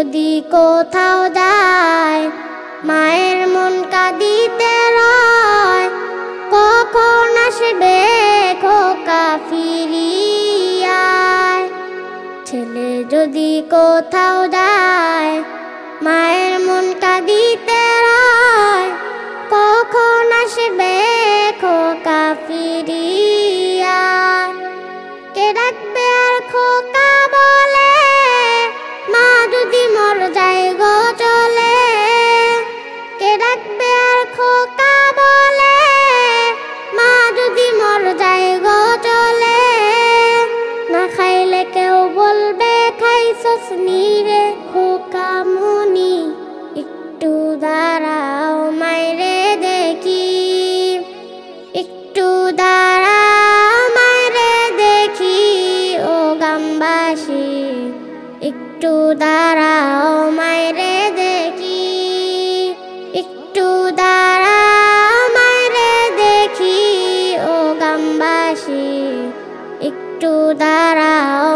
যদি কোথাও যায় মায়ের মন কাঁদিতে রয়, কখন আসবে খোকা ফিরিয়ায়। ছেলে যদি কোথাও যায় মায়ের মন কাঁদিতে রয়, কখন আসবে খোকা ফিরিয়ায়। কে ডাকবে আর খোকা বলে, মা যদি মর যায় গো চলে। কে ডাকবে আর খোকা বলে, মা যদি মর যায় গো চলে। না খাইলে কেউ বলবে খাইছস রে খোকা মনি, একটু দাঁড়াও মাইরে দেখি। একটু দাঁড়াও মাইরে দেখি ও গ্রামবাসী, একটু দাঁড়াও মাইরে দেখি। একটু দাঁড়াও মাইরে দেখি ও গ্রামবাসী, একটু দাঁড়াও